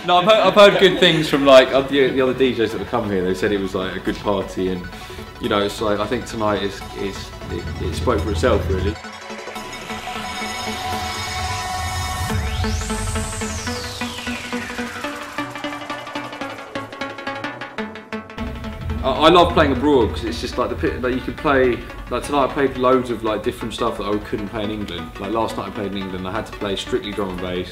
No, I've heard good things from like the other DJs that have come here. They said it was like a good party, and you know, it's like I think tonight it spoke for itself really. I love playing abroad because it's just like you can play. Like tonight, I played loads of like different stuff that I couldn't play in England. Like last night, I played in England. I had to play strictly drum and bass.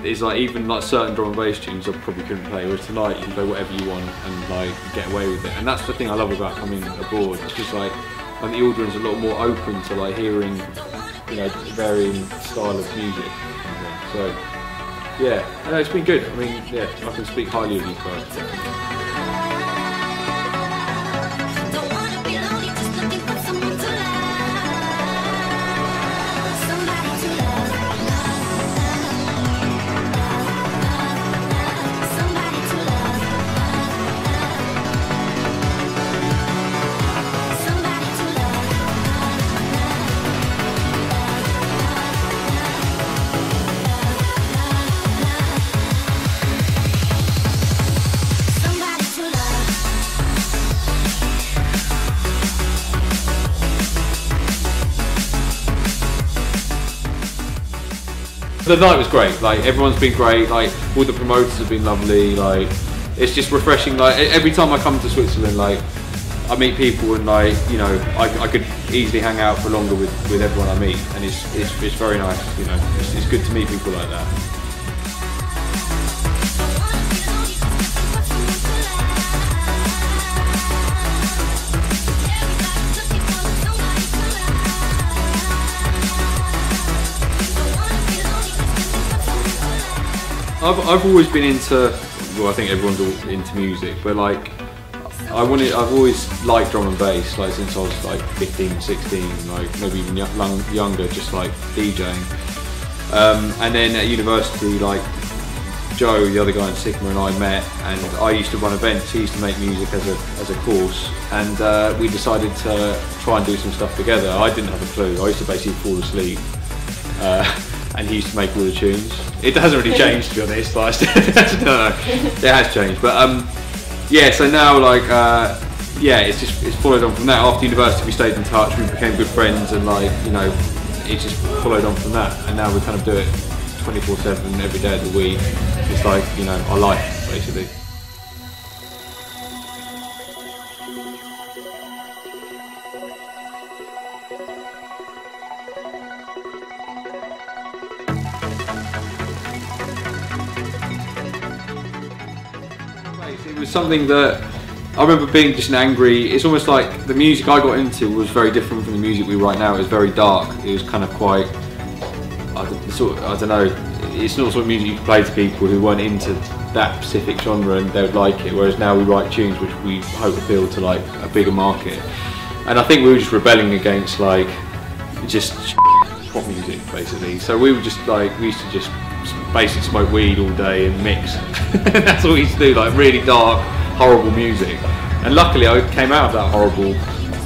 It's like even like certain drum and bass tunes I probably couldn't play. Whereas tonight, you can play whatever you want and like get away with it. And that's the thing I love about coming abroad. It's just like when the audience are a lot more open to like hearing, you know, varying style of music. So yeah, no, it's been good. I mean, yeah, I can speak highly of these guys. The night was great, like everyone's been great, like all the promoters have been lovely, like it's just refreshing. Like every time I come to Switzerland, like I meet people and like, you know, I could easily hang out for longer with everyone I meet, and it's very nice, you know, it's good to meet people like that. I've always been into, well I think everyone's all into music, but like I've always liked drum and bass, like since I was like 15, 16, like maybe even younger, just like DJing. And then at university, like Joe, the other guy in Sigma, and I met, and I used to run events. He used to make music as a course, and we decided to try and do some stuff together. I didn't have a clue. I used to basically fall asleep. And he used to make all the tunes. It hasn't really changed, to be honest. Like, no, it has changed. But yeah, so now like yeah, it's followed on from that. After university, we stayed in touch. We became good friends, and like, you know, it just followed on from that. And now we kind of do it 24/7 every day of the week. It's like, you know, our life basically. It was something that I remember being just angry. It's almost like the music I got into was very different from the music we write now. It was very dark. It was kind of quite, I don't know, it's not the sort of music you can play to people who weren't into that specific genre and they would like it, whereas now we write tunes which we hope appeal to like a bigger market. And I think we were just rebelling against like just pop music basically. So we were just like, we used to just basically smoke weed all day and mix. That's all we used to do, like really dark, horrible music. And luckily I came out of that horrible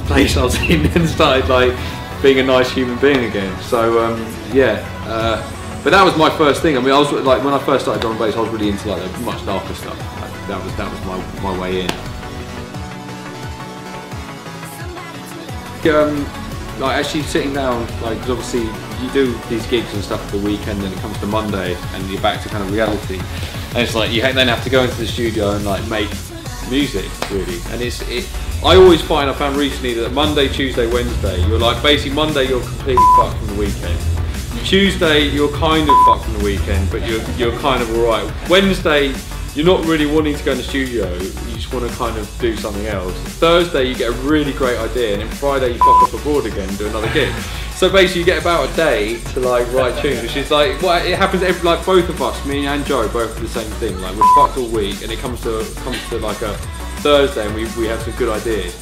place I was in and started like being a nice human being again. So yeah, but that was my first thing. I mean, I was like, when I first started drum and bass, I was really into like the much darker stuff. Like, that was my way in. Like actually sitting down, like, because obviously you do these gigs and stuff for the weekend, and it comes to Monday and you're back to kind of reality, and it's like you then have to go into the studio and like make music really. And I always find, I found recently that Monday, Tuesday, Wednesday, you're like, basically Monday you're completely fucked from the weekend. Tuesday you're kind of fucked from the weekend, but you're kind of alright. Wednesday you're not really wanting to go in the studio, you just want to kind of do something else. Thursday you get a really great idea, and then Friday you fuck off abroad again and do another gig. So basically you get about a day to like write tunes, which is like, well, it happens every, like both of us, me and Joe, both do the same thing. Like we're fucked all week, and it comes to like a Thursday and we have some good ideas.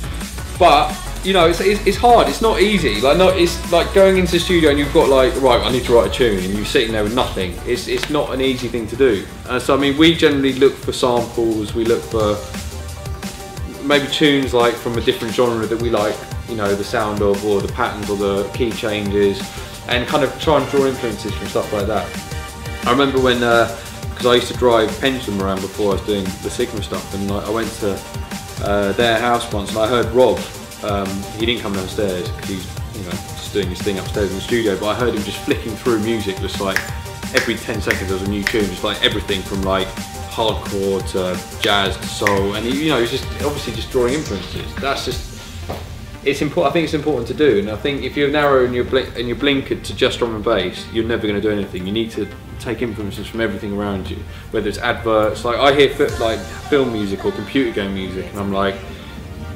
But you know, it's hard. It's not easy. Like, it's like going into the studio and you've got like, right, I need to write a tune, and you're sitting there with nothing. It's not an easy thing to do. So I mean, we generally look for samples. We look for maybe tunes like from a different genre that we like, you know, the sound of, or the patterns, or the key changes, and kind of try and draw influences from stuff like that. I remember when, because I used to drive Pendulum around before I was doing the Sigma stuff, and I went to their house once, and I heard Rob. He didn't come downstairs because he's, you know, just doing his thing upstairs in the studio, but I heard him just flicking through music, just like every 10 seconds there was a new tune, just like everything from like hardcore to jazz to soul, and he, you know, he's just obviously just drawing influences. That's just, it's important. I think it's important to do, and I think if you're narrow and you're blinkered to just drum and bass, you're never going to do anything. You need to take influences from everything around you, whether it's adverts. Like I hear like film music or computer game music, and I'm like,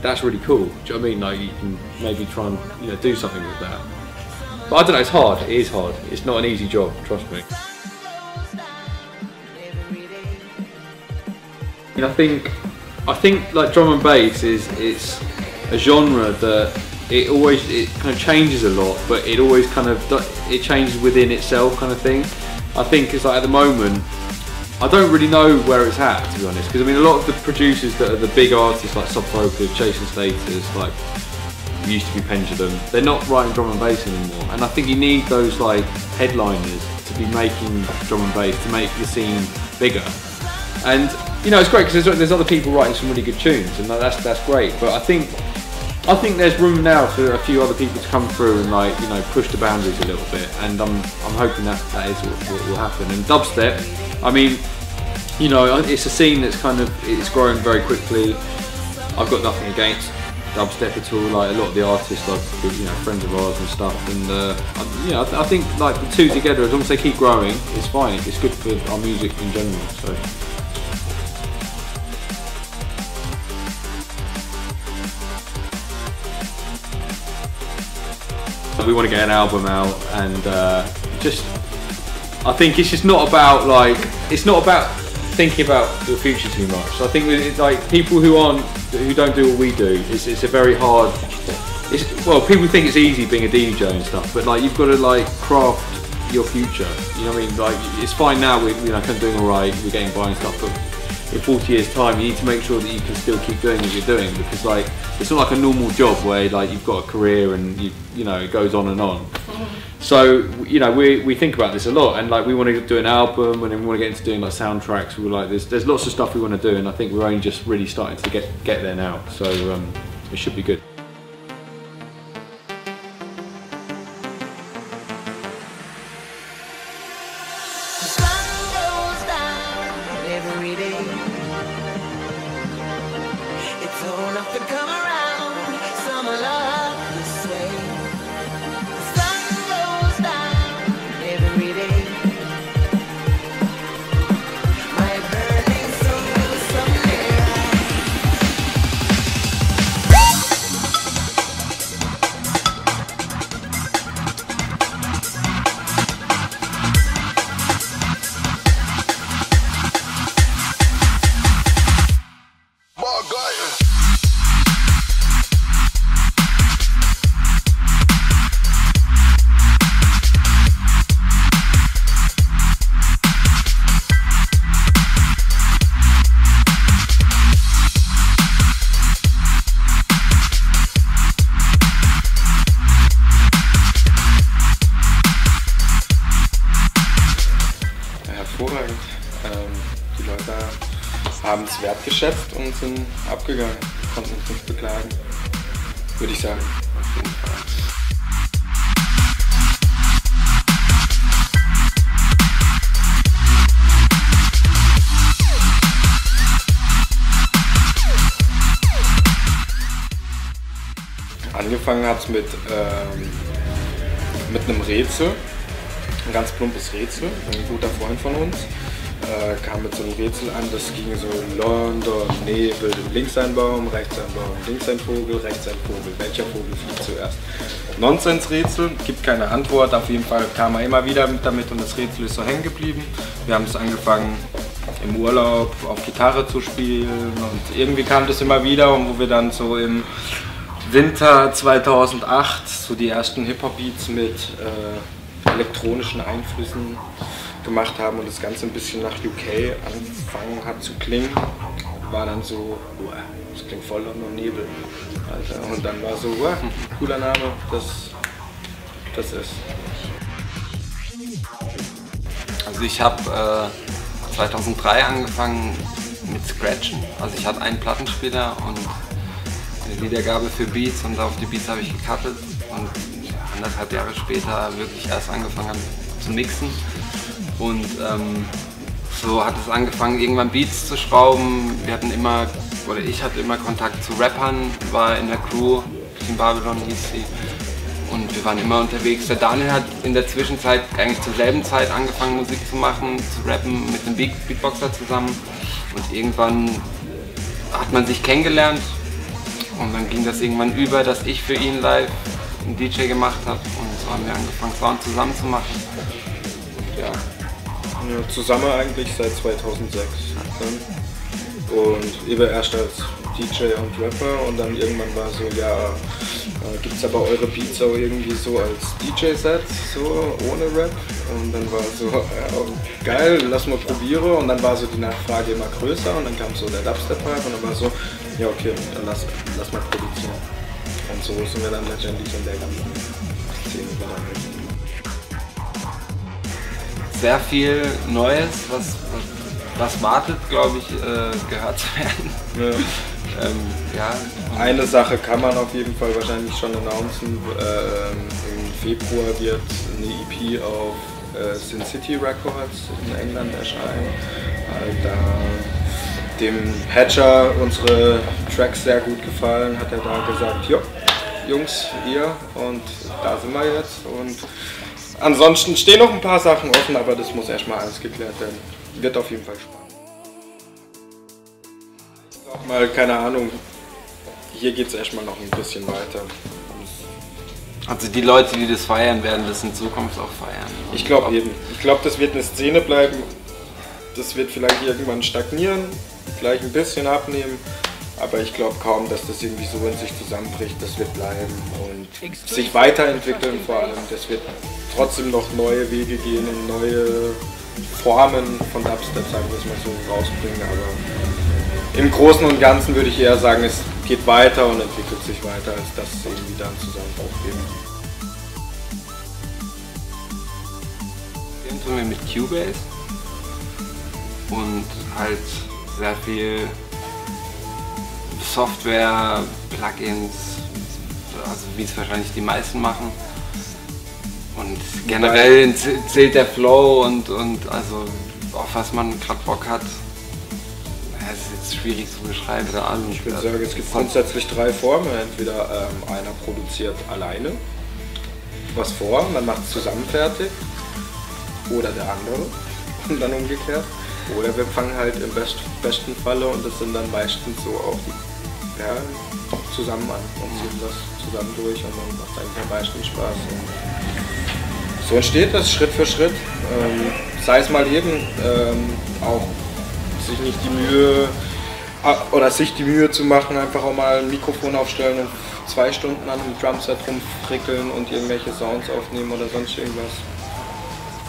that's really cool. Do you know what I mean? Like you can maybe try and, you know, do something with that. But I don't know. It's hard. It is hard. It's not an easy job. Trust me. And I think like drum and bass it's a genre that it kind of changes a lot, but it always kind of changes within itself, kind of thing. I think it's like at the moment, I don't really know where it's at, to be honest, because I mean a lot of the producers that are the big artists like Sub Focus, Chasing Status, like used to be Pendulum, they're not writing drum and bass anymore, and I think you need those like headliners to be making drum and bass to make the scene bigger. And you know, it's great because there's other people writing some really good tunes, and that's great. But I think there's room now for a few other people to come through and, like, you know, push the boundaries a little bit. And I'm hoping that is what will happen. And dubstep, I mean, you know, it's a scene that's it's growing very quickly. I've got nothing against dubstep at all. Like a lot of the artists, like, you know, friends of ours and stuff. And you know, I think like the two together, as long as they keep growing, it's fine. It's good for our music in general. So. We want to get an album out, and I think it's just not about it's not about thinking about the future too much. So I think it's like people who don't do what we do, it's a very hard. Well, people think it's easy being a DJ and stuff, but like you've got to like craft your future. You know what I mean? Like it's fine now, we're, you know, kind of doing all right, we're getting by and stuff, but in 40 years' time, you need to make sure that you can still keep doing what you're doing, because like it's not like a normal job where like you've got a career and you know it goes on and on. So you know we think about this a lot, and like we want to do an album, and then we want to get into doing like soundtracks. We're like there's lots of stuff we want to do, and I think we're only just really starting to get there now. So it should be good. Die Leute haben es wertgeschätzt und sind abgegangen, konnten uns nicht beklagen, würde ich sagen. Auf jeden Fall. Angefangen hat es mit einem Rätsel, ein ganz plumpes Rätsel. Ein guter Freund von uns kam mit so einem Rätsel an, das ging so London, Nebel, links ein Baum, rechts ein Baum, links ein Vogel, rechts ein Vogel, welcher Vogel fliegt zuerst? Nonsensrätsel, gibt keine Antwort, auf jeden Fall kam er immer wieder damit und das Rätsel ist so hängen geblieben. Wir haben es angefangen im Urlaub auf Gitarre zu spielen und irgendwie kam das immer wieder, und wo wir dann so im Winter 2008 so die ersten Hip-Hop-Beats mit elektronischen Einflüssen gemacht haben und das Ganze ein bisschen nach UK angefangen hat zu klingen, war dann so, das klingt voll nach Nebel. Alter. Und dann war so, cooler Name, das ist. Also ich habe 2003 angefangen mit Scratchen. Also ich hatte einen Plattenspieler und eine Wiedergabe für Beats und auf die Beats habe ich gecuttet und 1,5 Jahre später wirklich erst angefangen zu mixen. Und so hat es angefangen, irgendwann Beats zu schrauben. Wir hatten immer, oder ich hatte immer Kontakt zu Rappern, war in der Crew, Team Babylon hieß sie. Und wir waren immer unterwegs. Der Daniel hat in der Zwischenzeit eigentlich zur selben Zeit angefangen Musik zu machen, zu rappen mit einem Beatboxer zusammen. Und irgendwann hat man sich kennengelernt und dann ging das irgendwann über, dass ich für ihn live einen DJ gemacht habe und so haben wir angefangen Sound zusammen zu machen. Ja. Ja, zusammen eigentlich seit 2006. Und eben erst als DJ und Rapper und dann irgendwann war so, ja, gibt es aber eure Beats auch irgendwie so als DJ-Sets, so ohne Rap? Und dann war so, ja, geil, lass mal probieren und dann war so die Nachfrage immer größer und dann kam so der Dubstep-Hype und dann war so, ja okay, dann lass mal produzieren. Und so sind wir dann letztendlich in der ganzen Szene gelandet. Sehr viel Neues, was wartet, glaube ich, gehört zu werden. Ja. Ja. Eine Sache kann man auf jeden Fall wahrscheinlich schon announcen. Im Februar wird eine EP auf ZENITH Records in England erscheinen. Da dem Hatcher unsere Tracks sehr gut gefallen, hat er da gesagt, jo, Jungs, ihr und da sind wir jetzt. Und ansonsten stehen noch ein paar Sachen offen, aber das muss erstmal alles geklärt werden. Wird auf jeden Fall spannend. Auch mal, keine Ahnung, hier geht es erstmal noch ein bisschen weiter. Also die Leute, die das feiern, werden das in Zukunft auch feiern. Ich glaube eben. Ich glaube, das wird eine Szene bleiben. Das wird vielleicht irgendwann stagnieren, vielleicht ein bisschen abnehmen. Aber ich glaube kaum, dass das irgendwie so in sich zusammenbricht. Das wird bleiben und sich weiterentwickeln vor allem. Das wird trotzdem noch neue Wege gehen und neue Formen von Dubstep, sagen wir es mal so, rausbringen. Aber im Großen und Ganzen würde ich eher sagen, es geht weiter und entwickelt sich weiter, als dass es irgendwie dann Zusammenbruch geben. Hier tun wir mit QBIG und halt sehr viel Software, Plugins, also wie es wahrscheinlich die meisten machen. Und generell zählt der Flow und also auf was man gerade Bock hat. Es ist jetzt schwierig zu beschreiben. Ich würde sagen, es gibt grundsätzlich 3 Formen. Entweder einer produziert alleine was vor, man macht es zusammen fertig, oder der andere und dann umgekehrt. Oder wir fangen halt im besten Falle, und das sind dann meistens so auch die Perlen, zusammen an und ziehen das zusammen durch und dann macht es eigentlich am meisten Spaß. Und so entsteht das Schritt für Schritt. Sei es mal eben auch sich nicht die Mühe oder sich die Mühe zu machen, einfach auch mal ein Mikrofon aufstellen und 2 Stunden an einem Drumset rumfrickeln und irgendwelche Sounds aufnehmen oder sonst irgendwas.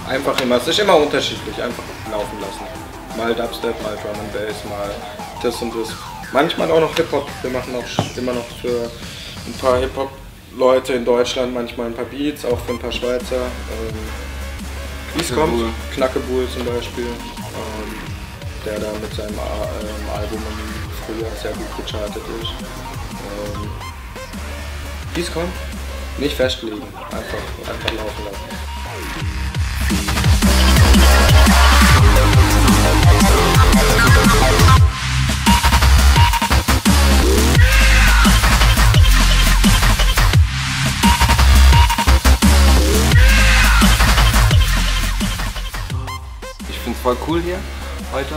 Einfach immer, es ist immer unterschiedlich, einfach laufen lassen. Mal Dubstep, mal Drum and Bass, mal das und das. Manchmal auch noch Hip-Hop, wir machen auch immer noch für ein paar Hip-Hop-Leute in Deutschland manchmal ein paar Beats, auch für ein paar Schweizer. Wie es kommt, Knackebuhl zum Beispiel, der da mit seinem Album im Frühjahr sehr gut gechartet ist. Wie es kommt, nicht festlegen, einfach laufen lassen. Ich finde es voll cool hier heute,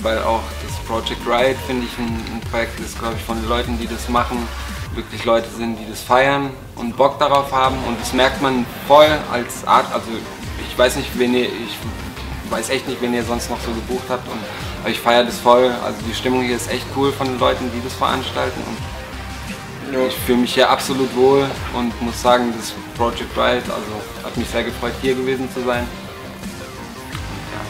weil auch das Project Riot, finde ich, ein Projekt ist, glaube ich, von den Leuten, die das machen, wirklich Leute sind, die das feiern und Bock darauf haben, und das merkt man voll als Art. Also ich weiß nicht, ich weiß echt nicht, wen ihr sonst noch so gebucht habt, aber ich feiere das voll. Also die Stimmung hier ist echt cool von den Leuten, die das veranstalten, und Ich fühle mich hier absolut wohl und muss sagen, das Project Riot, also hat mich sehr gefreut, hier gewesen zu sein. Ja.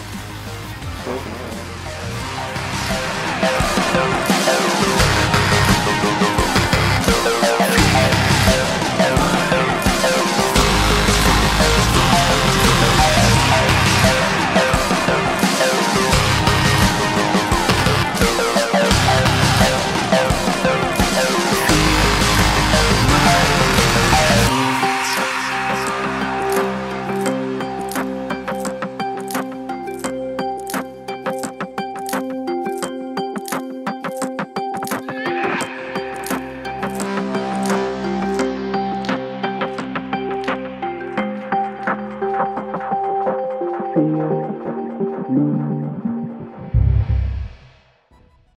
Feel